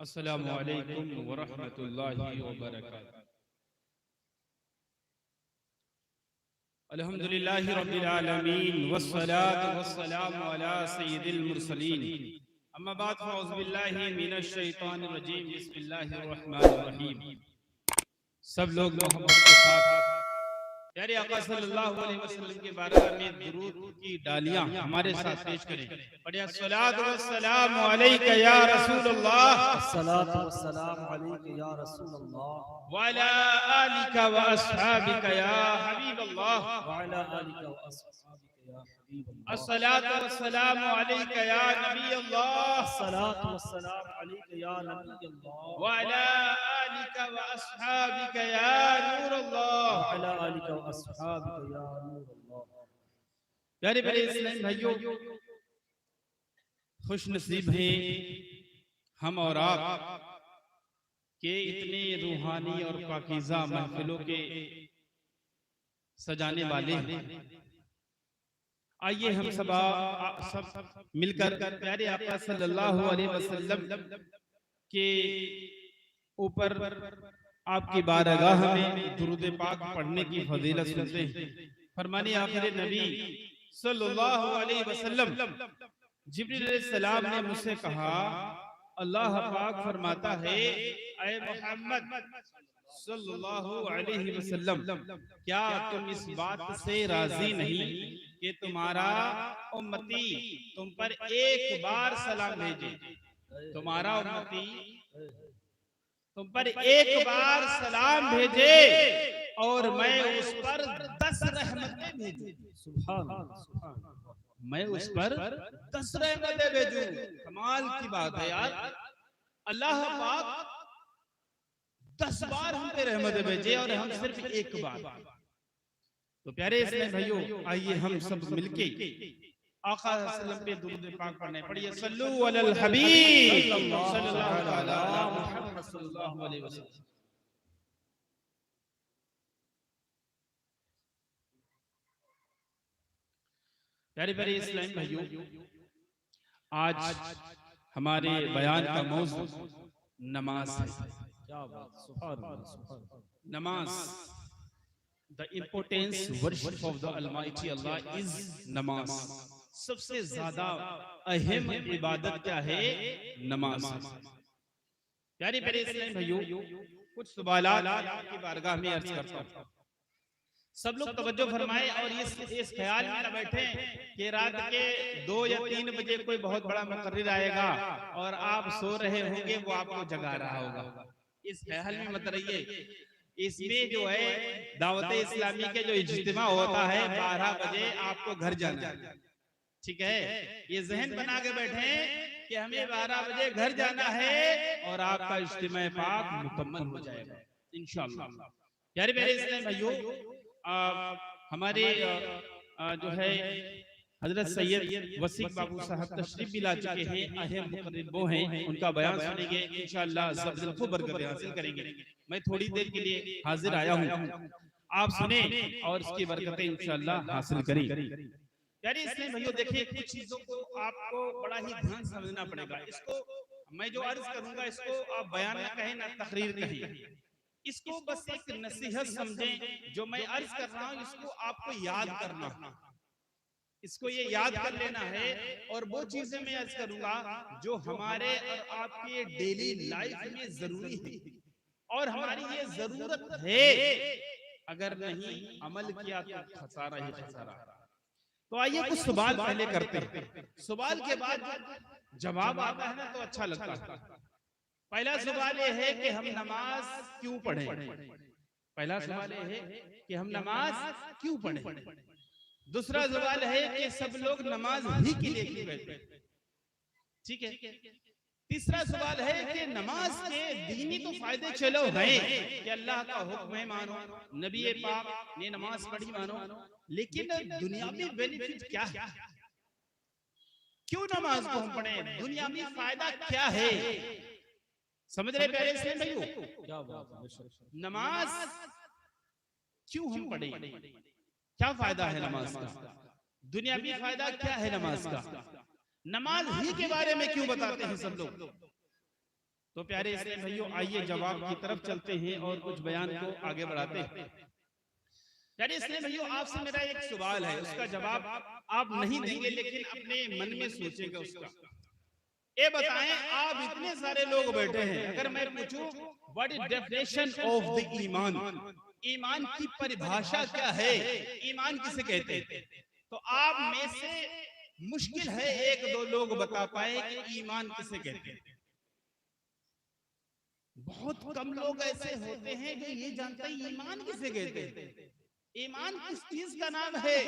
अस्सलामु अलैकुम व रहमतुल्लाहि व बरकातुहू। अल्हम्दुलिल्लाहि रब्बिल आलमीन वस्सलातु वस्सलामु अला सय्यिदिल मुरसलीन। अम्मा बाद फ़अऊज़ु बिल्लाहि मिनश शैतानिर रजीम। बिस्मिल्लाहिर रहमानिर रहीम। सब लोग मोहब्बत के साथ प्यारे आका सल्लल्लाहु अलैहि वसल्लम के बारगाह में दुरूद की डालियां हमारे साथ पेश करें। पढ़िए अस्सलातु वस्सलामु अलैका या रसूलल्लाह, अस्सलातु वस्सलामु अलैका या रसूलल्लाह, व अला आलिका व अस्हाबिका या हबीबल्लाह, व अला आलिका व अस्हाबिका या हबीबल्लाह। अस्सलातु वस्सलामु अलैका या नबी अल्लाह, अस्सलातु वस्सलामु अलैका या नबी अल्लाह, व अला आलिका व अस्हाबिका या नूर अल्लाह। व अला आलिका व अस्हाबिका या नूर अल्लाह। प्यारे प्यारे इस्लामी भाइयों, खुश नसीब हैं हम और आप के इतने रूहानी और पाकीज़ा महफिलों के सजाने वाले हैं। आइए हम सब मिलकर प्यारे आका सल्लल्लाहु अलैहि वसल्लम के ऊपर आपकी बारगाह में दुरूद पाक पढ़ने की फजीलत सुनते हैं। फरमाने आखिर नबी सल्लल्लाहु अलैहि वसल्लम, जिब्रील अलैहिस्सलाम ने मुझसे कहा, अल्लाह पाक फरमाता है, ऐ मोहम्मद सल्लल्लाहु अलैहि वसल्लम, क्या तुम इस बात से राजी नहीं कि तुम्हारा उम्मती तुम पर एक बार सलाम भेजे? तुम्हारा उम्मती तुम पर एक बार सलाम भेजे और मैं उस पर 10 रहमतें भेजूं। सुभान अल्लाह, मैं उस पर 10 रहमतें भेजूं। कमाल की बात है यार, अल्लाह पाक 10 बार हम पे रहमतें भेजे और हम सिर्फ एक बार। तो प्यारे इस्लामी भाइयों, आइए हम सब मिलके आका सल्लल्लाहु पे दुरूद पाक पढ़ने। पढ़िए सल्लु अलल हबीब सल्लल्लाहु तआला अला मुहम्मद सल्लल्लाहु अलैहि वसल्लम। प्यारे प्यारे इस्लामी भाइयों, आज हमारे बयान का मौजू नमाज है। क्या बात, सुभान अल्लाह, सुभान अल्लाह। नमाज, the importance worship of the Almighty Allah is नमाज। सबसे ज्यादा अहम इबादत क्या है? नमाज। प्यारे प्यारे इस्लामी भाइयों, कुछ सवालात आपकी बारगाह में अर्ज करता हूं। सब लोग तवज्जो फरमाएं और इस ख्याल में न बैठे कि रात के 2 या 3 बजे कोई बहुत बड़ा मुकर्रिर आएगा और आप सो रहे होंगे, वो आपको जगा रहा होगा। इस ख्याल में मत रहिए। इसमें जो है दावत इस्लामी के जो इज्तिमा होता है 12 बजे आपको घर जाना है, ठीक है? ये जहन बना के बैठे कि हमें 12 बजे घर जाना है और आपका इज्तिमा पाक मुकम्मल हो जाएगा इंशाअल्लाह। प्यारे प्यारे इस्लामी भाइयों, हमारे जो है हजरत सैयद वसीक बाबू साहब तशरीफ भी ला चुके हैं। अहम मुकर्रिर वो हैं, उनका बयान सुनेंगे इंशाअल्लाह, ज़बरदस्त बरकतें हासिल करेंगे। मैं थोड़ी देर के लिए हाजिर आया हूँ, आप सुने और इसकी बरकतें इंशाअल्लाह हासिल करें। प्यारे इस्लामी भाइयों, देखिए कुछ चीजों को आपको बड़ा ही ध्यान समझना पड़ेगा। इसको मैं जो अर्ज करूंगा, इसको आप बयान न कहें ना तकरीर कहें, इसको बस एक नसीहत समझें। जो मैं अर्ज कर रहा हूँ इसको आपको याद करना है, इसको ये याद कर लेना है। और वो चीजें मैं अर्ज करूंगा जो हमारे और आपके डेली लाइफ में जरूरी है और हमारी ये जरूरत है। अगर नहीं अमल किया तो खसारा ही खसारा। तो आइए कुछ सवाल पहले करते हैं, सवाल के बाद जवाब आता है ना तो अच्छा लगता है। पहला सवाल ये है कि हम नमाज क्यों पढ़ें? पहला सवाल ये है कि हम नमाज क्यों पढ़ें? दूसरा सवाल है कि सब लोग नमाज ही के लिए क्यों बैठे, ठीक है? तीसरा सवाल है कि नमाज के दीनी तो फायदे चलो हैं कि अल्लाह का हुक्म है मानो, नबी पाक ने नमाज पढ़ी मानो, लेकिन दुनियावी बेनिफिट क्या है? क्यों नमाज को हम पढ़ें? दुनियावी फायदा क्या है? समझ रहे प्यारे इस्लामी भाइयों? क्या बात है, नमाज क्यों हम पढ़ें? क्या फायदा है नमाज का? दुनियावी फायदा क्या है नमाज का? नमाज ही के बारे में क्यों बताते हैं सब लोग? तो प्यारे इस्लामी भाइयों, आइए जवाब की तरफ चलते हैं और कुछ बयान को आगे बढ़ाते हैं। प्यारे इस्लामी भाइयों, आपसे मेरा एक सवाल है, उसका जवाब आप नहीं देंगे लेकिन अपने मन में सोचेंगे उसका। ये बताएं, आप इतने सारे लोग बैठे हैं, अगर मैं पूछूं what is definition of the ईमान, ईमान की परिभाषा क्या है, ईमान किसे कहते हैं, तो आप में से मुश्किल है एक दो लोग बता पाए कि ईमान किसे कहते हैं। बहुत कम लोग ऐसे होते हैं जो ये जानते हैं ईमान किसे कहते हैं। ईमान किस चीज का नाम है,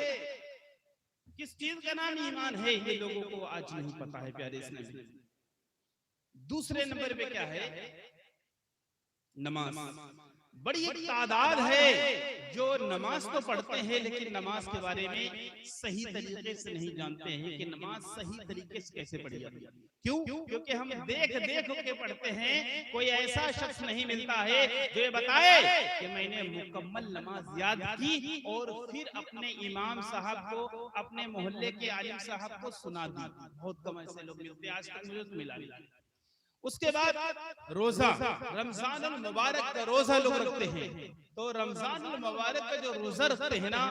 किस चीज का नाम ईमान है, ये लोगों को आज नहीं पता है प्यारे इस्लामी। दूसरे नंबर पे क्या है, नमाज। बड़ी एक तादाद है जो नमाज तो पढ़ते हैं लेकिन नमाज के बारे में सही तरीके से नहीं जानते हैं कि नमाज सही तरीके से कैसे पढ़ी जाती है। क्यों? क्योंकि हम देख देख के पढ़ते हैं, कोई ऐसा शख्स नहीं मिलता है जो ये बताए कि मैंने मुकम्मल नमाज याद की और फिर अपने इमाम साहब को, अपने मोहल्ले के आलिम साहब को सुना दी। बहुत कम ऐसे लोग मिलते हैं, आज तक मुझे तो मिला नहीं। उसके बाद रोजा, रमजान अल मुबारक का रोजा लोग रखते हैं, तो रमजान अल मुबारक का जो रोजा रखते हैं ना,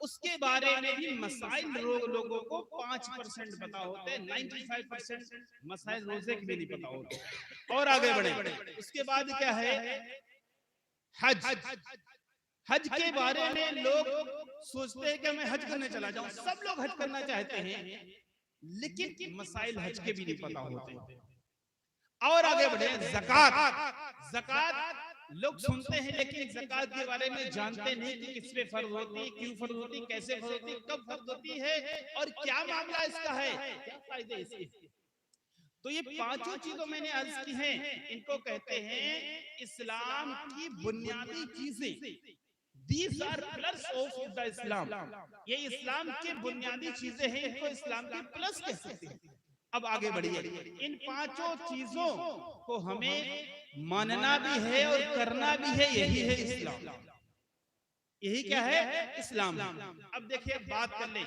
उसके बारे में भी मसाइल लोगों को 5% पता होते हैं, 95% मसाइल रोजे के भी नहीं पता होते। और आगे बढ़े, उसके बाद क्या है, हज। हज के बारे में लोग सोचते हैं कि मैं हज करने चला जाऊं, सब लोग हज करना चाहते हैं लेकिन मसाइल हज के भी नहीं पता होते। और आगे बढ़े, ज़कात। ज़कात लोग सुनते हैं लेकिन ज़कात के बारे में जानते नहीं कि किस पे फर्ज होती है, क्यों फर्ज होती है, कैसे फर्ज होती है, कब फर्ज होती है और क्या मामला इसका है, क्या फायदे इसके। तो ये पांचों चीजों मैंने अर्ज की हैं, इनको कहते हैं इस्लाम की बुनियादी चीजें। These are pillars of the Islam। ये इस्लाम की बुनियादी चीजें हैं, इनको इस्लाम की प्लस कह सकते हैं। अब आगे बढ़िए, इन पांचों चीजों को हमें मानना भी है और करना भी है, यही है इस्लाम। यही क्या है, इस्लाम। अब देखिए, बात कर ले,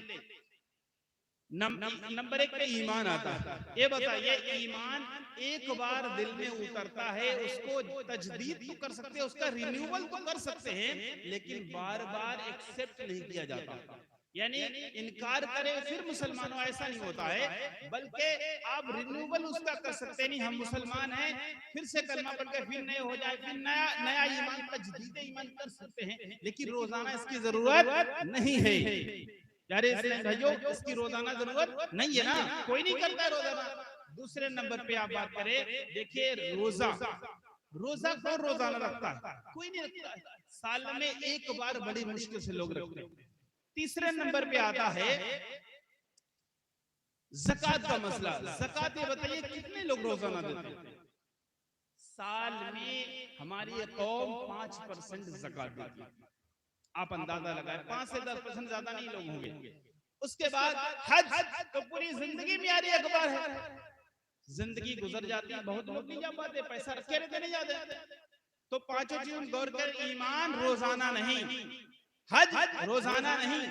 नंबर 1 पे ईमान आता है। ये बताइए, ईमान एक बार दिल में उतरता है, उसको तजदीद तो कर सकते हैं, उसका रिन्यूअल तो कर सकते हैं, लेकिन बार बार एक्सेप्ट नहीं किया जाता, यानी इनकार करे फिर मुसलमान हो, ऐसा नहीं होता है, बल्कि आप रिन्यूअल उसका कर सकते नहीं। हम मुसलमान हैं, फिर से कलमा पढ़ के फिर नए हो जाए, फिर नया ईमान, तजदीद ईमान कर सकते हैं, लेकिन रोजाना इसकी जरूरत नहीं है। प्यारे इस्लामी भाइयों, इसकी रोजाना जरूरत नहीं है ना, कोई नहीं करता है रोजाना। दूसरे नंबर पे आप बात करें, देखिए रोजा, रोजा कौन रोजाना रखता है, कोई नहीं रखता है, साल में एक बार बड़ी मुश्किल से लोग रखते हैं। तीसरे नंबर पे आता है ज़कात का मसला। ज़कात ये बताइए कितने लोग रोजाना देते हैं, साल में हमारी कौम 5% ज़कात देती है। आप अंदाजा लगाए, 5 से 10% ज्यादा नहीं लोग होंगे। उसके बाद हज, तो पूरी जिंदगी में यार एक बार है, जिंदगी गुजर जाती है, बहुत लोग नहीं जा पाते, पैसा रखे रहते नहीं जाते। तो पांचों चीज गौर कर, ईमान रोजाना नहीं, हज रोजाना नहीं,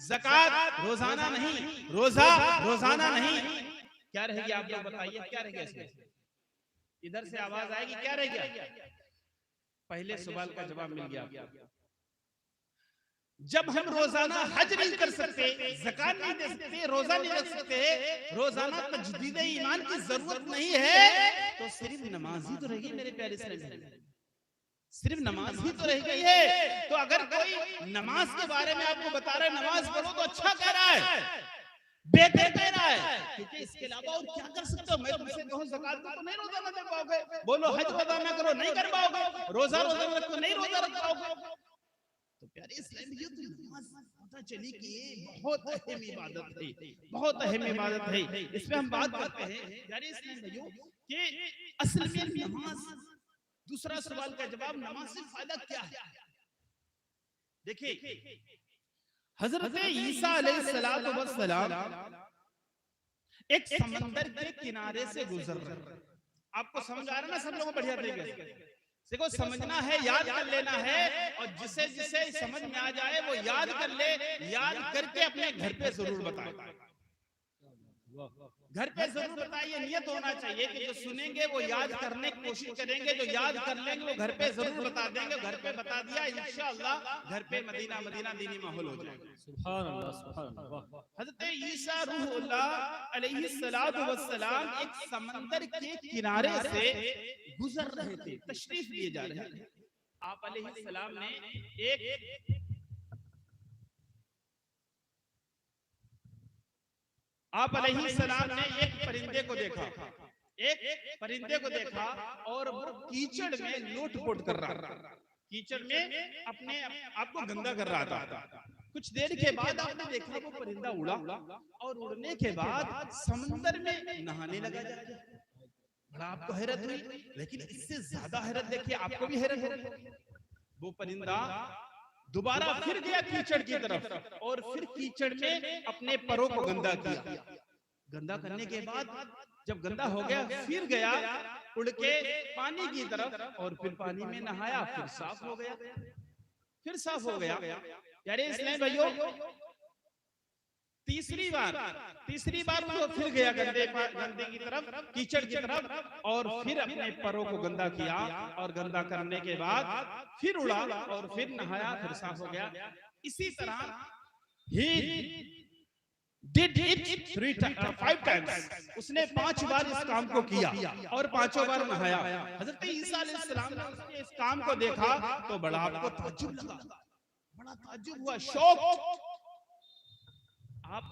ज़कात रोजाना नहीं, रोजा रोजाना नहीं, क्या रहेगी आप लोग बताइए, क्या रहेगा इसमें? इधर से आवाज आएगी, क्या रहेगा? पहले सवाल का जवाब मिल गया। जब हम रोजाना हज नहीं कर सकते, ज़कात नहीं दे सकते, रोजा नहीं रख सकते, रोजाना तजदीद ईमान की जरूरत नहीं है, तो सिर्फ नमाज ही तो रहेगी मेरे प्यारे इस्लामी, सिर्फ नमाज ही तो रह गई है। तो अगर कोई नमाज के बारे में आपको बता रहा है नमाज पढ़ो, तो अच्छा कह रहा है, बेहतर कह रहा है, क्योंकि इसके अलावा और क्या कर सकते हो। मैं तुमसे कहूं ज़कात को तो नहीं रोजाना दे पाओगे, बोलो हज रोजाना करो, नहीं कर पाओगे, रोजा रोजाना रखो, नहीं रोजा रख पाओगे। तो प्यारे इस्लामी, ये तो नमाज पता चली कि ये बहुत अहम इबादत है, बहुत अहम इबादत है, इस पे हम बात करते हैं प्यारे इस्लामी भाइयों कि असल में नमाज। दूसरा सवाल का जवाब, नमाज से फायदा क्या है? देखिए, हजरत ईसा अलैहिस्सलातु वस्सलाम एक समंदर के किनारे से गुजर रहे। आपको समझ आ रहा है ना, सब लोगों को बढ़िया तरीके से देखो, समझना है, याद कर लेना है, और जिसे जिसे समझ में आ जाए वो याद कर ले, याद करके अपने घर पे जरूर बताए। घर पे जरूर बताइए, नियत होना चाहिए कि जो सुनेंगे वो याद करने की कोशिश करेंगे, जो याद कर लेंगे वो घर पे जरूर बता देंगे। घर पे बता दिया इंशाअल्लाह घर पे मदीना मदीना दीनी माहौल हो जाएगा। सुभान अल्लाह, सुभान अल्लाह। हजरत ईसा रूहुल्लाह अलैहिस्सलातु वस्सलाम एक समंदर के किनारे से गुजर रहे थे, तशरीफ लिए जा रहे थे। आप अलैहिस्सलाम ने एक परिंदे को देखा, एक परिंदे को देखा और वो कीचड़ में लोट-पोट कर रहा था, कीचड़ में अपने आप को गंदा कर रहा था। कुछ देर के बाद आपने देखा वो परिंदा उड़ा और उड़ने के बाद समंदर में नहाने लगा जाके। बड़ा आपको हैरत हुई, लेकिन इससे ज्यादा हैरत देखिए, आपको भी हैरत होगी। वो परिंदा दोबारा फिर गया कीचड़ की तरफ और फिर कीचड़ में अपने परों को गंदा किया। गंदा करने के बाद जब गंदा हो गया फिर गया उड़ के पानी की तरफ और फिर पानी में नहाया, फिर साफ हो गया, फिर साफ हो गया। यारे इस्लाम भाइयों, तीसरी बार वो फिर गया गंदे की तरफ, कीचड़ की तरफ और फिर अपने परों को गंदा किया और गंदा करने के बाद फिर उड़ा और फिर नहाया, फिर साफ हो गया। इसी तरह ही did it 5 times, उसने 5 बार इस काम को किया और 5 बार नहाया। हजरत ईसा अलैहिस्सलाम ने उसके इस काम को देखा तो बड़ा आपको ताज्जुब लगा, बड़ा ताज्जुब हुआ, शौक। आप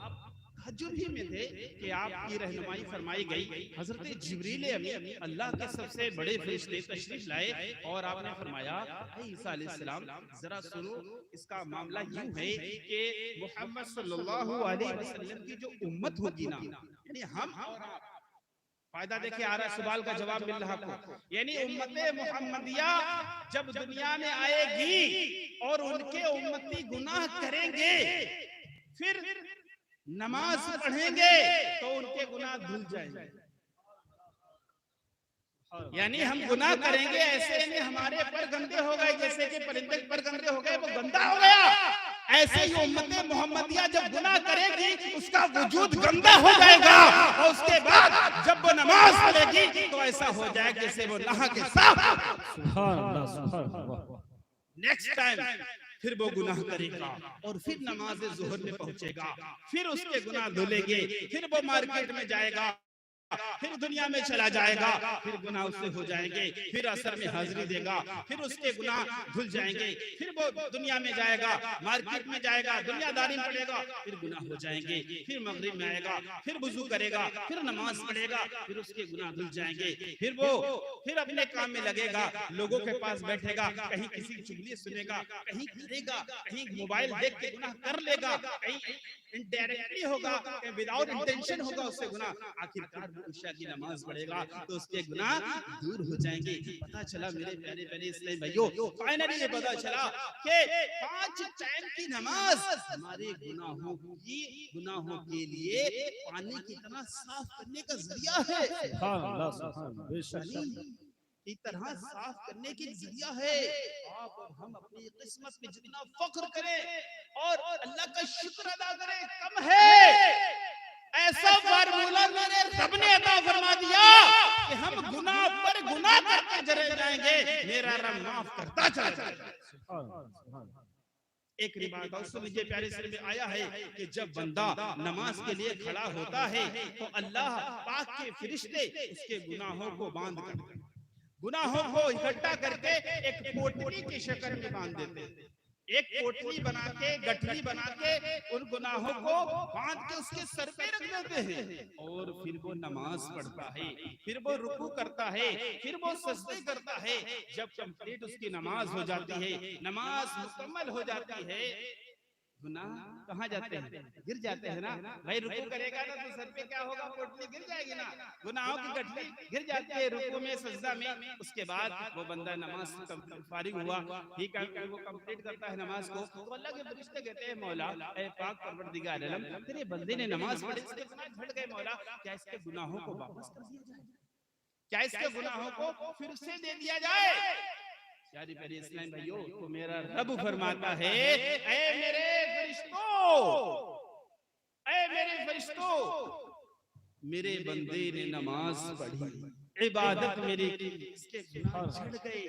ताज्जुब ही में थे कि आपकी रहनुमाई फरमाई गई। हजरत जिब्रील अमीन अल्लाह के सबसे बड़े फरिश्ते तशरीफ लाए और आपने फरमाया, ईसा अलैहिस्सलाम जरा सुनो, इसका मामला यूं है कि मोहम्मद सल्लल्लाहु अलैहि वसल्लम की जो उम्मत होगी ना, यानी हम और आप, फायदा देखिए आ रहा है, सवाल का जवाब मिल रहा आपको, यानी उम्मते मोहम्मदिया जब दुनिया में आएगी और उनके उम्मती गुनाह करेंगे, फिर नमाज पढ़ेंगे तो उनके गुनाह धुल जाएंगे। यानी हम गुनाह करेंगे ऐसे नहीं हमारे पर गंदे हो गए, जैसे कि परिंदे पर गंदे हो गए वो गंदा हो गया, ऐसे ही उम्मते मोहम्मदिया जब गुनाह करेगी उसका वजूद गंदा हो जाएगा और उसके बाद जब वो नमाज पढ़ेगी तो ऐसा हो जाएगा जैसे वो नहा के साफ। सुभान अल्लाह, सुभान अल्लाह। नेक्स्ट टाइम फिर वो गुनाह करेगा और फिर नमाज ज़ुहर में पहुंचेगा, फिर उसके गुनाह धुलेंगे, फिर वो मार्केट में जाएगा, फिर दुनिया में चला जाएगा, फिर गुनाह उससे हो जाएंगे, फिर असर में हाजिरी देगा, फिर उसके गुनाह धुल जाएंगे, फिर वो दुनिया में जाएगा, मार्केट में जाएगा, दुनियादारी में पड़ेगा, फिर गुनाह हो जाएंगे, फिर मगरिब में आएगा, फिर वुजू करेगा, फिर नमाज पढ़ेगा, फिर उसके गुनाह धुल जाएंगे, फिर अपने काम में लगेगा, लोगों के पास बैठेगा, कहीं किसी की चुगली सुनेगा, कहीं करेगा, कहीं मोबाइल देख के गुनाह कर लेगा, कहीं इनडायरेक्टली होगा, विदाउट इंटेंशन होगा उससे गुनाह, आखिरकार ईशा की नमाज पढ़ेगा तो उसके गुनाह दूर हो जाएंगे। पता चला मेरे प्यारे प्यारे इस्लामी भाइयों, फाइनली ये पता चला कि 5 टाइम की नमाज हमारे गुनाहों के लिए पानी की तरह साफ करने का जरिया है। सुभान अल्लाह, सुभान अल्लाह। इस तरह साफ करने की जरिया है। आप और हम अपनी किस्मत में जितना फख्र करें और अल्लाह का शुक्र अदा करें कम है। ऐसा फार्मूला मेरे रब ने अता फरमा दिया कि हम गुनाह पर गुनाह करते चले जाएंगे, मेरा रब माफ करता चला जाएगा। एक रिवायत और सुन लीजिए प्यारे से में आया है कि जब बंदा नमाज के लिए खड़ा होता है तो अल्लाह पाक के फरिश्ते उसके गुनाहों को बांध कर, गुनाहों को इकट्ठा करके एक पोटली की शक्ल में बांध देते हैं। एक पोटली बना के, गठरी बना के उन गुनाहों को बांध के उसके सर पे रख देते हैं और फिर वो नमाज पढ़ता है, फिर वो रुकू करता है, फिर वो सजदे करता है। जब कंप्लीट उसकी नमाज हो जाती है, नमाज मुकम्मल हो जाती है, गुनाह कहाँ जाते हैं? गिर जाते हैं ना भाई। रुकू करेगा ना तो सर पे क्या होगा? पोटली गिर जाएगी ना, गुनाहों की गठरी गिर जाती है रुकू में, सजदा में। उसके बाद वो बंदा नमाज फारिग हुआ, ठीक है, वो कंप्लीट करता है नमाज को, तो अल्लाह के फरिश्ते कहते हैं मौला ए पाक परवरदिगार आलम, तेरे बंदे ने नमाज पढ़ी, इसके गुनाह झड़ गए मौला, क्या इसके गुनाहों को वापस कर दिया जाए? क्या इसके गुनाहों को फिर से दे दिया जाए? प्यारे प्यारे इस्लाम भाइयों, तो मेरा रब फरमाता है, ऐ मेरे फरिश्तों, मेरे बंदे ने नमाज पढ़ी, इबादत मेरी की, इसके गुनाह झड़ गए।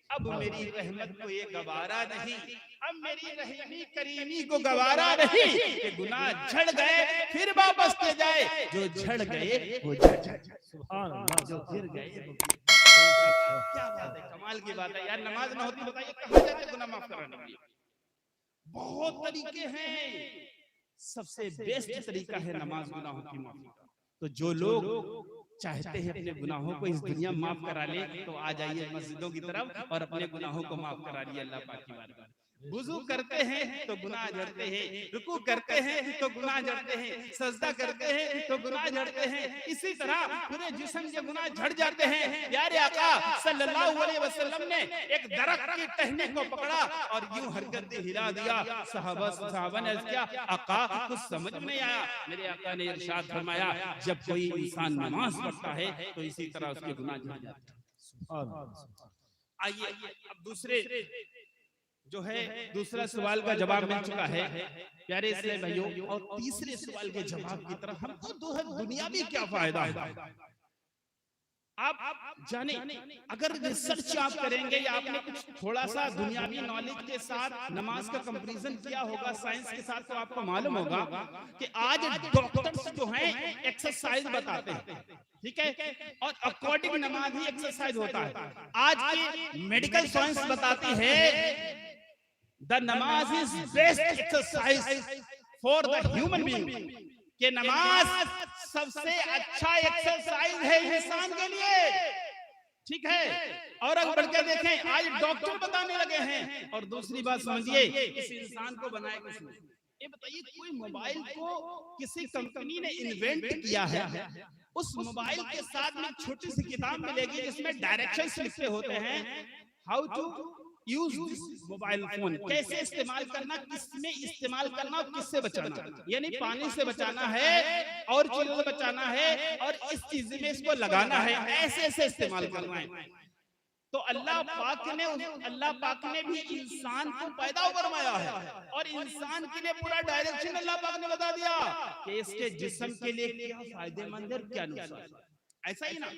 अब मेरी रहमत को ये गवारा नहीं, अब मेरी रहीमी करीमी को गवारा नहीं कि गुनाह झड़ गए फिर वापस के जाए। जो झड़ गए वो झड़ जाए, सुभान अल्लाह, जो गिर गए वो गिर। क्या बात है, कमाल की बात है यार। नमाज ना होती बताइए कहाँ जाते गुनाह माफ कराने के लिए। बहुत तरीके हैं, सबसे बेस्ट तरीका है नमाज गुनाहों की माफी का। तो जो लोग चाहते हैं अपने गुनाहों को इस दुनिया में माफ करा ले, तो आ जाइए मस्जिदों की तरफ और अपने गुनाहों को माफ करा लिए अल्लाह पाक की बारगाह। वुजू करते हैं तो गुनाह झड़ते हैं, रुकू करते हैं तो गुनाह झड़ते हैं, सजदा करते हैं तो गुनाह झड़ते हैं, इसी तरह पूरे जिस्म के गुनाह झड़ जाते हैं। प्यारे आका सल्लल्लाहु अलैहि वसल्लम ने एक दरख्त की टहनी को पकड़ा और यूं हरकत हिला दिया। सहाबा ने क्या, आका कुछ समझ नहीं आया। मेरे आका ने इरशाद फरमाया, जब कोई इंसान नमाज पढ़ता है तो इसी तरह उसके गुनाह झड़ जाते हैं। आइए अब दूसरे जो है दूसरा सवाल का जवाब मिल चुका है प्यारे इस्लामी भाइयों, और तीसरे सवाल के जवाब की तरफ हमको दुनिया में क्या फायदा है आप जाने। अगर रिसर्च आप करेंगे या आपने कुछ थोड़ा सा दुनियावी नॉलेज के साथ नमाज का कंपैरिजन किया होगा साइंस के साथ, तो आपको मालूम होगा कि आज डॉक्टर्स जो हैं एक्सरसाइज बताते हैं, ठीक है, और अकॉर्डिंग नमाज ही एक्सरसाइज होता है। आज की मेडिकल साइंस बताती है द नमाज is best exercise for the human being, कि नमाज सबसे अच्छा एक्सरसाइज है इंसान के लिए, ठीक है। और अगर बढ़ के देखें आज डॉक्टर बताने लगे हैं। और दूसरी बात समझिए, इस इंसान को बनाया किसने? ये बताइए, कोई मोबाइल को किसी कंपनी ने इन्वेंट किया है, उस मोबाइल के साथ में छोटी सी किताब मिलेगी जिसमें डायरेक्शंस लिखे होते हैं, how to use this mobile phone, कैसे इस्तेमाल करना, किसमें इस्तेमाल करना और किससे बचाना। यानी पानी से बचाना है और चीजों से बचाना है और इस चीज में इसको लगाना है, ऐसे ऐसे इस्तेमाल करना है। तो अल्लाह पाक ने भी इंसान को पैदा फरमाया है और इंसान के लिए पूरा डायरेक्शन अल्लाह पाक ने बता दिया कि इसके जिस्म के लिए क्या फायदेमंद है, क्या नुकसान। ऐसा ही ना,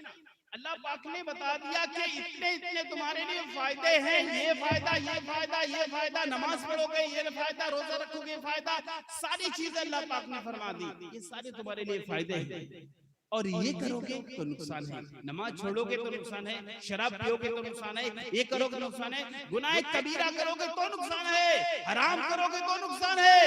अल्लाह पाक ने बता दिया कि इतने इतने तुम्हारे लिए फायदे हैं, ये फायदा ये फायदा ये फायदा, नमाज पढ़ोगे ये फायदा, रोजा रखोगे फायदा, सारी चीजें अल्लाह पाक ने फरमा दी, ये सारे तुम्हारे लिए फायदे हैं। और ये करोगे तो नुकसान है, नमाज छोड़ोगे तो नुकसान है, शराब पियोगे तो नुकसान है, ये करोगे तो नुकसान है, गुनाह कबीरा करोगे तो नुकसान है, हराम करोगे तो नुकसान है।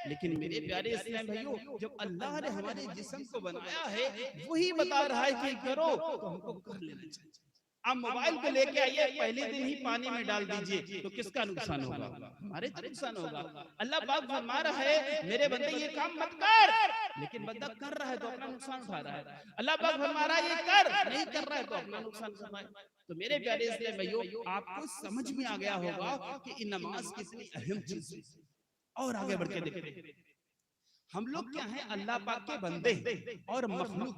लेकिन मेरे प्यारे इस्लाम भाइयों, जब अल्लाह ने हमारे जिस्म को बनाया है वही बता रहा है कि करो तो हमको कर लेना चाहिए। आप मोबाइल को लेके आइए, पहले दिन ही पानी में डाल दीजिए तो किसका नुकसान होगा? हमारे तो नुकसान होगा। अल्लाह पाक फरमा रहा है मेरे बंदे ये काम मत कर, लेकिन बंदा कर रहा है तो अपना नुकसान उठा रहा है। अल्लाह पाक फरमा रहा है ये कर, नहीं कर रहा है तो अपना नुकसान उठा रहा है। तो मेरे प्यारे इस्लाम भाइयों, आपको समझ में आ गया होगा कि नमाज कितनी अहम चीज है। और आगे बढ़ के देखते, हम लोग क्या है, अल्लाह पाक के बंदे और मखलूक।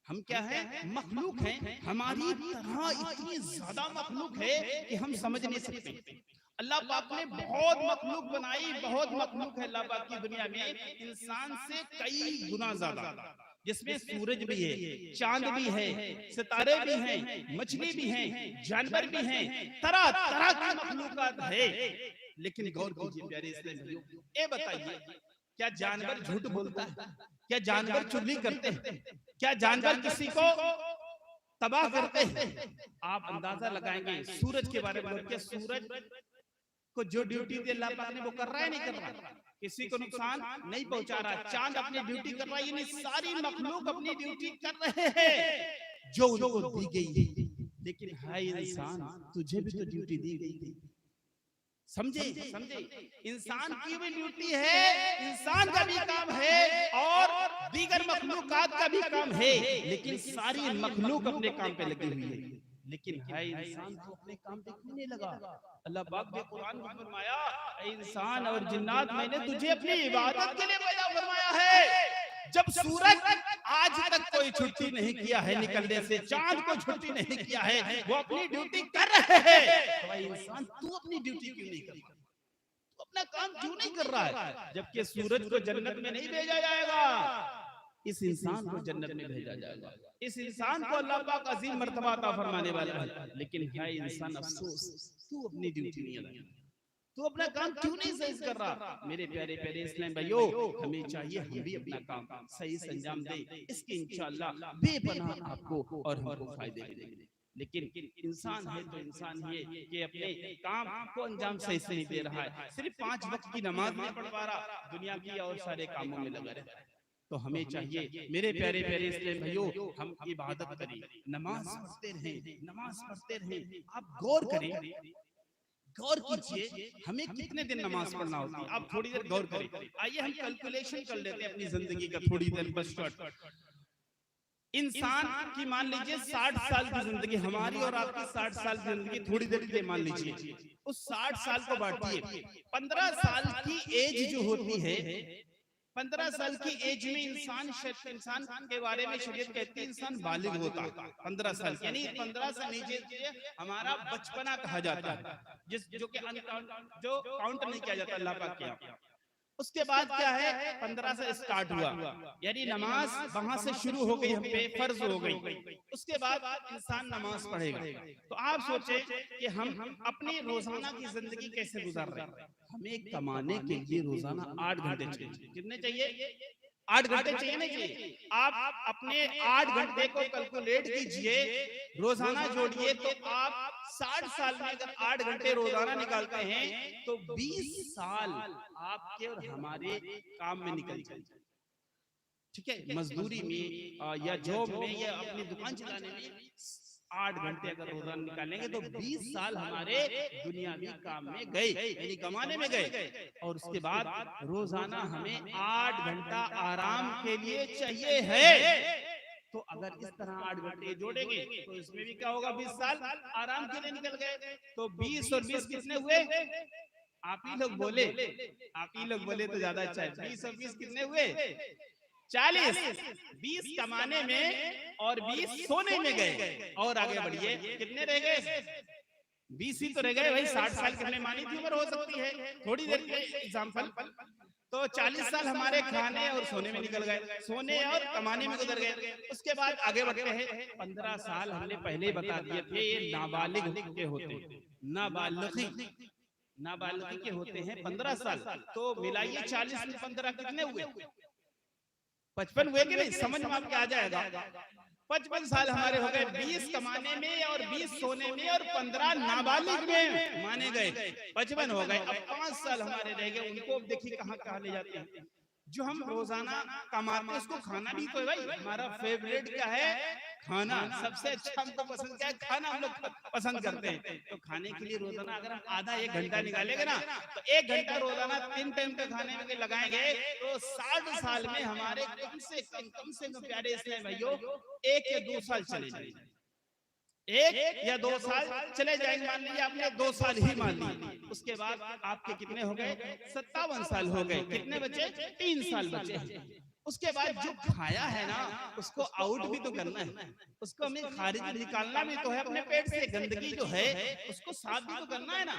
हम क्या है, मखलूक हैं। हमारी तरह इतनी ज्यादा मखलूक है कि हम समझ नहीं सकते। अल्लाह पाक ने बहुत मखलूक बनाई, बहुत मखलूक है अल्लाह पाक की दुनिया में, इंसान से कई गुना ज्यादा, जिसमें सूरज भी है, चांद भी है, सितारे भी हैं, मछली भी हैं, जानवर भी हैं, तरह तरह की मखलूकात है। लेकिन गौर कीजिए प्यारे इस्लाम भाइयों, ये बताइए क्या जानवर झूठ बोलता है? क्या जानवर चुगली करते हैं? क्या जानवर किसी को तबाह करते हैं? आप अंदाजा लगाएंगे सूरज के बारे में, क्या सूरज को जो ड्यूटी दी अल्लाह पाक ने वो कर रहा है, नहीं कर रहा? किसी को नुकसान नहीं पहुंचा रहा। चांद अपनी ड्यूटी कर रहा है, यानी सारी मखलूक अपनी ड्यूटी कर रहे हैं जो उनको दी गई है। लेकिन हाय इंसान, तुझे भी तो ड्यूटी दी गई थी। समझे? इंसान की भी ड्यूटी है, इंसान का भी काम है और दीगर मखलूकात का भी काम है, लेकिन सारी मखलूक अपने काम पे लगी हुई है। लेकिन है इंसान तो अपने काम पे क्यों नहीं लगा? अल्लाह पाक ने कुरान में फरमाया, इंसान और जिन्नात मैंने तुझे अपनी इबादत के लिए पैदा फरमाया है। जब सूरज आज तक कोई छुट्टी नहीं किया है निकलने से, चांद को छुट्टी नहीं किया है, वो अपनी ड्यूटी कर रहे हैं, तो भाई इंसान तू अपनी ड्यूटी क्यों नहीं कर रहा? तू अपना काम क्यों नहीं कर रहा है? जबकि सूरज को जन्नत में नहीं भेजा जाएगा, इस इंसान को जन्नत में भेजा जाएगा, इस इंसान को अल्लाह पाक अजीम मर्तबा अता फरमाने वाला है। लेकिन है इंसान अफसोस, तू अपनी ड्यूटी नहीं अदा, तू अपना काम क्यों नहीं सही कर रहा। मेरे प्यारे प्यारे इस्लाम भाइयों, हमें चाहिए हम भी अपना काम सही से अंजाम दें, इसके इंशाअल्लाह बेपनाह आपको और हमको फायदे मिलेंगे। लेकिन इंसान है तो इंसान ये कि अपने काम को अंजाम सही से नहीं दे रहा है, सिर्फ 5 वक्त की नमाज नहीं पढ़ पा रहा, दुनिया की और सारे कामों में लगा रहता है। तो हमें चाहिए मेरे प्यारे प्यारे इस्लाम भाइयों, हम इबादत करें, नमाज पढ़ते रहें, नमाज पढ़ते रहें। आप गौर करें, गौर कीजिए हमें कितने दिन नमाज पढ़ना होती है। आप थोड़ी देर गौर करें, आइए हम कैलकुलेशन कर लेते हैं अपनी जिंदगी का थोड़ी देर बस। इंसान की मान लीजिए 60 साल की जिंदगी, हमारी और आपकी 60 साल की जिंदगी थोड़ी देर के लिए मान लीजिए, उस 60 साल को बांटिए। 15 साल की एज जो होती है, 15 साल की एज में इंसान के बारे में शरीयत कहती है इंसान बालिग होता है 15 साल, यानी 15 से नीचे हमारा बचपना कहा जाता है, जिस जो कि जो काउंट नहीं किया जाता अल्लाह पाक के यहाँ। उसके बाद क्या है, 15 से स्टार्ट हुआ, यानी नमाज वहां से शुरू हो गई, हम पे फर्ज हो गई। उसके बाद इंसान नमाज पढ़ेगा। तो आप सोचे कि हम अपनी रोजाना की जिंदगी कैसे गुजार रहे हैं। हमें कमाने के लिए रोजाना 8 घंटे चाहिए। कितने चाहिए? 8 घंटे चाहिए नहीं चाहिए? आप अपने 8 घंटे को कैलकुलेट कीजिए, रोजाना जोड़िए, तो आप 60 साल में अगर 8 घंटे रोजाना निकालते हैं तो 20 साल आपके और हमारे काम में निकल जाएंगे। ठीक है, मजदूरी में या जॉब में या अपनी दुकान चलाने में 8 घंटे अगर रोजाना निकालेंगे तो 20 साल हमारे दुनियावी काम में गए, यानी कमाने में गए। और उसके बाद रोजाना हमें 8 घंटा आराम के लिए चाहिए है। तो अगर इस तरह 8 घंटे जोड़ेंगे तो इसमें भी क्या होगा, 20 साल आराम के लिए निकल गए। तो 20 और 20 कितने हुए? आप ही लोग बोले, आप ही लोग बोले तो ज्यादा अच्छा है। 20 और 20 कितने हुए? 40। 20 कमाने में और 20 सोने में गए। और आगे बढ़िए, कितने रह गए? 20 ही तो रह गए भाई। 60 साल कितने मानी थी उम्र हो सकती है, थोड़ी देर के एग्जाम्पल। तो 40 साल हमारे खाने और सोने में निकल गए, सोने और कमाने में गुजर गए। उसके बाद आगे बढ़ते हैं, 15 साल हमने पहले ही बता दिए थे ये नाबालिग के होते हैं, नाबालिग के होते हैं 15 साल। तो मिलाइए 40 में 15 कितने हुए? 55 हुए कि नहीं? समझ में आपके आ जाएगा। 55 साल हमारे हो गए, 20 कमाने में और 20 सोने में और 15 नाबालिग में माने गए, 55 हो गए। अब 5 साल हमारे रह गए, उनको देखिए कहाँ कहाँ ले जाते हैं। जो हम रोजाना कमाते हैं उसको खाना भी तो है भाई। हमारा फेवरेट क्या है? खाना। सबसे अच्छा हमको पसंद क्या है? खाना हम लोग पसंद करते हैं। तो खाने के लिए रोजाना अगर हम आधा 1 घंटा निकालेंगे ना, तो 1 घंटा रोजाना 3 टाइम के खाने में लगाएंगे तो 60 साल में हमारे कम से कम प्यारे इस्लाम भाइयों 1 या 2 साल चले जाएंगे। 1 या 2 साल चले जाएंगे। मान लीजिए आपने 2 साल ही मान ली, उसके बाद आपके कितने हो गए? 57 साल हो गए। कितने बचे? 3 साल बचे। उसके बाद जो खाया है ना उसको आउट भी तो करना है, उसको हमें खारिज निकालना भी तो है अपने पेट से। गंदगी जो है उसको साफ भी तो करना है ना,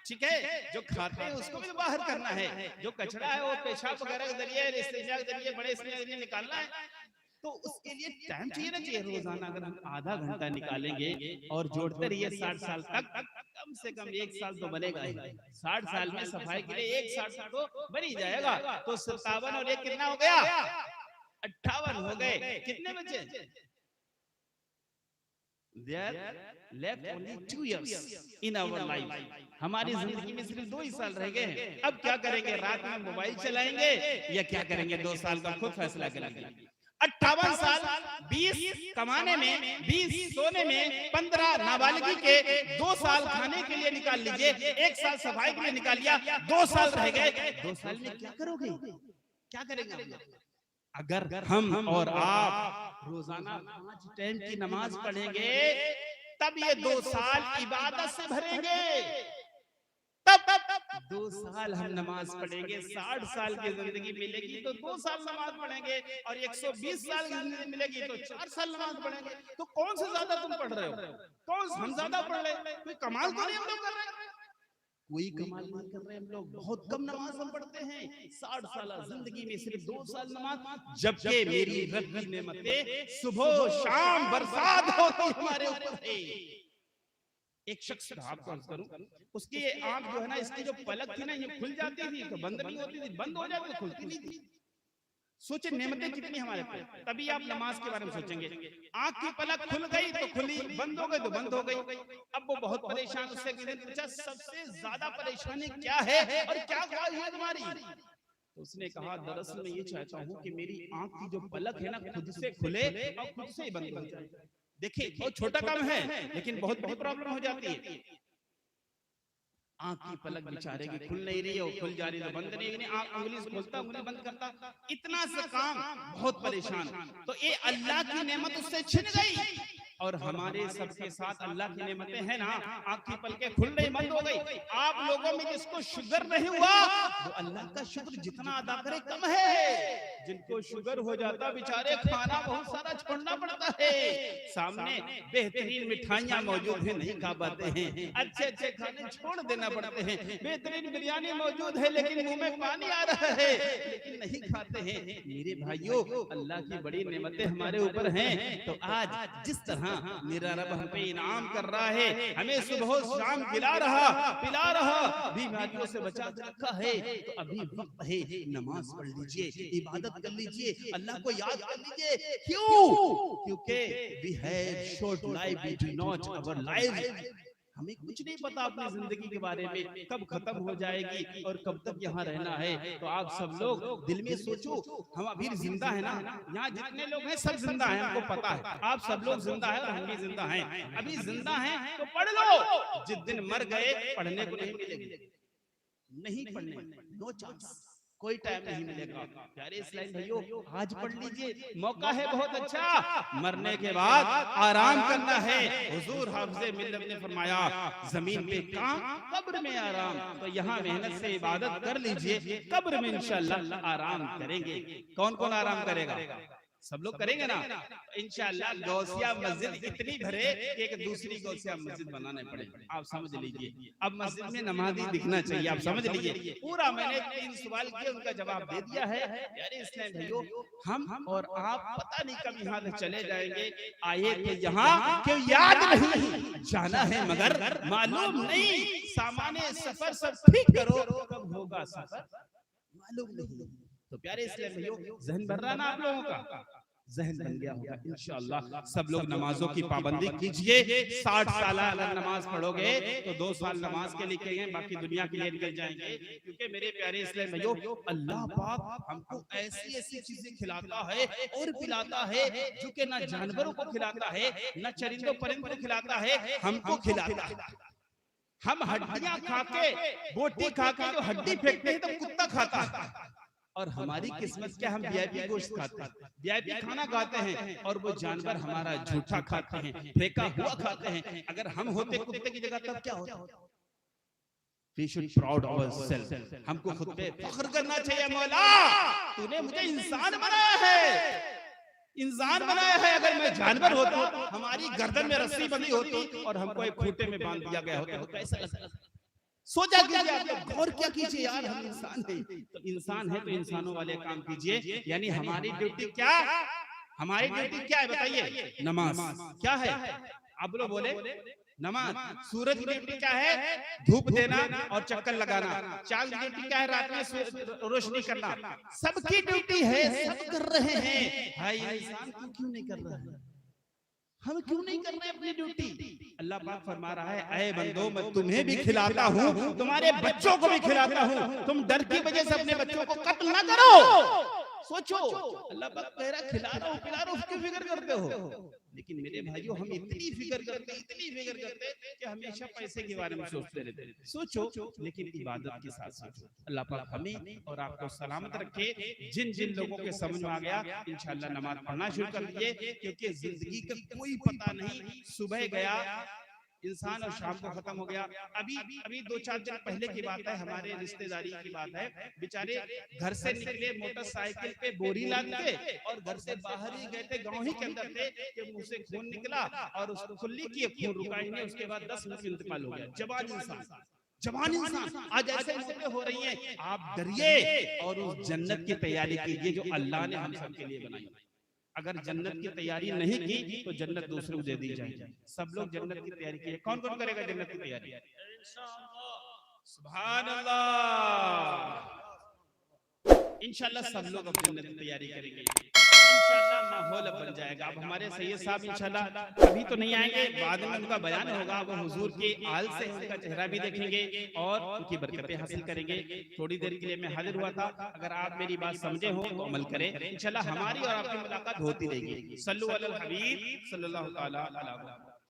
ठीक है? जो खाते हैं उसको भी तो बाहर करना है। जो कचरा है वो पेशाब वगैरह के जरिए, इस्तेंजा के जरिए, बड़े इस्तेंजा के जरिए निकालना है। तो उसके लिए टाइम चाहिए ना, चाहिए। रोजाना अगर हम आधा घंटा निकालेंगे और जोड़ते रहिए 60 साल तक, कम से कम 1 साल तो बनेगा ही। 60 साल में सफाई के लिए 1 साल तो बन ही जाएगा। तो 57 और 1 कितना हो गया? 58 हो गए। कितने बचे? There left only 2 years in our life. हमारी जिंदगी में सिर्फ 2 ही साल रह गए हैं। अब क्या करेंगे? रात में मोबाइल चलाएंगे या क्या करेंगे? 2 साल का खुद फैसला करेंगे। 58 साल 20 कमाने में, 20 सोने में, 15 नाबालिगी के, 2 साल खाने के लिए निकाल लीजिए, 1 साल सफाई के लिए निकाल लिया, 2 साल रह गए। 2 साल में क्या करोगे? क्या करेंगे? अगर हम और आप रोजाना 5 टाइम की नमाज पढ़ेंगे तब ये 2 साल इबादत से भरेंगे। तब 2 साल हम नमाज पढ़ेंगे। 60 साल की जिंदगी मिलेगी तो 2 साल नमाज पढ़ेंगे, और 120 साल की जिंदगी मिलेगी तो 4 साल नमाज पढ़ेंगे। तो कौन से ज्यादा तुम पढ़ रहे हो? कौन हम ज्यादा पढ़ रहे हैं? कोई कमाल तो नहीं हम लोग कर रहे हैं। कोई कमाल नहीं कर रहे हम लोग, बहुत कम नमाज हम पढ़ते हैं, 60 साल जिंदगी में सिर्फ 2 साल नमाज, जबकि मेरी रब की नेमतें सुबह शाम बरसात होती हमारे ऊपर है। एक शख्स था, आपको अर्ज करूं, उसकी आंख जो है ना, इसकी जो पलक थी ना, ये खुल जाती थी तो बंद नहीं होती थी, बंद हो जाती तो खुलती नहीं थी। सोचे नेमतें कितनी हमारे पास। तभी आप नमाज के बारे में सोचेंगे, आंख की पलक खुल गई तो खुली, बंद हो गई तो बंद हो गई। अब वो बहुत परेशान, उससे किसी ने पूछा सबसे ज्यादा परेशानी क्या है और क्या ख्वाहिश है तुम्हारी? तो उसने कहा दरअसल मैं ये चाहता हूँ कि मेरी आंख की जो पलक है ना, खुद से खुले और खुद से ही बंद हो जाए। देखिए बहुत छोटा काम है लेकिन बहुत बड़ी प्रॉब्लम हो जाती है। आंख की पलक बेचारे की खुल नहीं रही है, खुल जा रही है तो बंद नहीं रही, आंख उंगली से खोलता उंगली बंद करता, इतना सा काम, बहुत परेशान। तो ये अल्लाह की नेमत उससे छिन गई। और हमारे सबके साथ अल्लाह की नेमतें हैं ना, आंख की पलकें खुल रही बंद हो गई। आप लोगों में जिसको शुगर नहीं हुआ वो अल्लाह का शुक्र जितना अदा करे कम है। जिनको शुगर हो जाता बेचारे खाना बहुत सारा छोड़ना पड़ता है। सामने बेहतरीन मिठाइयां मौजूद है, नहीं खा पाते हैं, अच्छे अच्छे खाने छोड़ देना पड़ते हैं, बेहतरीन बिरयानी मौजूद है लेकिन मुंह में पानी आ रहा है लेकिन नहीं खाते हैं। मेरे भाइयों अल्लाह की बड़ी नेमतें हमारे ऊपर हैं। तो आज जिस तरह मेरा रब हम पे इनाम कर रहा है, हमें सुबह शाम खिला रहा पिला रहा, बीमारियों से बचा के रखा है, तो अभी वक्त है नमाज पढ़ लीजिए, इबादत कर लीजिए, अल्लाह को याद कर लीजिए। क्यों? क्योंकि we have short life, we do not our life. हमें कुछ नहीं पता अपनी जिंदगी के बारे में, कब खत्म हो जाएगी और कब तक यहाँ रहना है। तो आप सब लोग दिल में सोचो, हम अभी जिंदा है ना, यहाँ जितने लोग हैं सब जिंदा हैं, हमको पता है आप सब लोग जिंदा है और हम भी जिंदा हैं। अभी जिंदा हैं तो पढ़ लो, जिस दिन मर गए पढ़ने को नहीं मिलेगी, नहीं पढ़ने, नो चांस, कोई टाइम नहीं मिलेगा। प्यारे इस्लाम भाइयों आज पढ़ लीजिए, मौका है बहुत अच्छा, मरने के बाद आराम करना है। हुजूर हाफिज़े मिल्लत ने फरमाया जमीन पे काम, कब्र में आराम। तो यहाँ मेहनत से इबादत कर लीजिए, कब्र में इंशाअल्लाह आराम करेंगे। कौन कौन आराम करेगा? सब लोग करेंगे ना इंशाअल्लाह। गौसिया मस्जिद इतनी भरे कि एक दूसरी गौसिया मस्जिद बनाने पड़ेगी, आप समझ लीजिए। अब मस्जिद में नमाजी दिखना चाहिए, आप समझ लीजिए। पूरा मैंने 3 सवाल किए, उनका जवाब दे दिया है। यानी इस्लाम भाइयों हम और आप पता नहीं कब यहाँ से चले जाएंगे, आए थे यहाँ क्यों याद नहीं, जाना है मगर मालूम नहीं। सामान्य सफर सब ठीक करो, कब होगा सफर मालूम नहीं। तो प्यारे इस्लाम भाइयों जहन भर रहा ना आप लोगों का, जहन बन गया होगा इंशाअल्लाह। सब लोग नमाजों की पाबंदी कीजिए। 60 साल अगर नमाज पढ़ोगे तो 2 साल नमाज के लिए कहेंगे, बाकी दुनिया के लिए निकल जाएंगे। क्योंकि मेरे प्यारे इस्लाम भाइयों अल्लाह पाक हमको ऐसी ऐसी चीजें खिलाता है और पिलाता है जो कि ना जानवरों को खिलाता है, ना चरिंदों परिंदों को खिलाता है, हमको खिलाता है। हम हड्डियां खा के, बोटी खा के जो हड्डी फेंकते हैं तो कुत्ता खाता है, और हमारी किस्मत क्या, हम वीआईपी गोश्त खाते हैं, वीआईपी खाना खाते हैं, और वो जानवर हमारा झूठा खाते हैं, फेंका हुआ खाते हैं। अगर हम होते कुत्ते की जगह तब क्या होता? We should proud ourselves, हमको खुद पे फख्र करना चाहिए। मौला तूने मुझे इंसान बनाया है, इंसान बनाया है। अगर मैं जानवर होता, हमारी गर्दन में रस्सी बंधी होती और हमको एक खूंटे में बांध दिया गया होता, तो कैसा लगता? सोचा कीजिए आप लोग, और क्या कीजिए यार, हम इंसान हैं। तो इंसान है तो इंसानों वाले काम कीजिए। यानी हमारी ड्यूटी क्या, हमारी ड्यूटी क्या है बताइए? नमाज। क्या है? आप लोग बोले नमाज। सूरज की ड्यूटी क्या है? धूप देना और चक्कर लगाना। चांद की ड्यूटी क्या है? रात में रोशनी करना। सबकी ड्यूटी है, सब कर रहे हैं। भाई इंसान क्यों नहीं कर रहा है? हम क्यों नहीं कर रहे अपनी ड्यूटी? अल्लाह पाक फरमा रहा है, ऐ बंदो मैं तुम्हें भी खिलाता हूँ, तुम्हारे बच्चों को भी खिलाता हूँ, तुम डर की वजह से अपने बच्चों को कत्ल ना करो। सोचो अल्लाह पाक कह रहा है खिला रहा हूँ पिला रहा हूँ, क्यों फिक्र करते हो? लेकिन मेरे भाइयों हम इतनी फिक्र करते कि हमेशा पैसे के बारे में सोचते रहते। सोचो लेकिन इबादत के साथ सोचो। अल्लाह पाक हमें और आपको सलामत रखे। जिन जिन लोगों के समझ में आ गया इंशाअल्लाह नमाज पढ़ना शुरू कर दीजिए, क्योंकि जिंदगी का कोई पता नहीं, सुबह गया इंसान और शाम को खत्म हो गया। अभी 2-4 दिन पहले की बात है, हमारे रिश्तेदारी की बात है। बेचारे घर से निकले मोटरसाइकिल पे बोरी लाद के, और घर से बाहर ही गए थे, गांव ही के अंदर थे कि मुंह से खून निकला और उसको खुली की खून रुका ही नहीं। उसके बाद 10 मिनट में इंतकाल हो गया। जवान इंसान जवान इंसान आज ऐसे मौके हो रही हैं, आप डरिए और उस जन्नत की तैयारी कीजिए जो अल्लाह ने हम सबके लिए बनाई। अगर जन्नत की तैयारी नहीं की तो जन्नत दूसरे को दे दी जाएगी। सब लोग जन्नत की तैयारी कीजिए। कौन कौन करेगा जन्नत की तैयारी? सुभान अल्लाह। इंशाल्लाह सब लोग अब जन्नत की तैयारी करेंगे। इंशाल्लाह माहौल अब बन जाएगा। अब हमारे सैयद साहब इंशाल्लाह अभी तो नहीं आएंगे, बाद में उनका बयान होगा। वो हुजूर के आल से उनका चेहरा भी देखेंगे और उनकी बरकतें हासिल करेंगे। थोड़ी देर के लिए मैं हाजिर हुआ था। अगर आप मेरी बात समझे हो तो अमल करें। इंशाल्लाह हमारी और आपकी मुलाकात होती रहेगी। सल्लु अलल हबीब सल्लल्लाहु तआला अलैहि वसल्लम।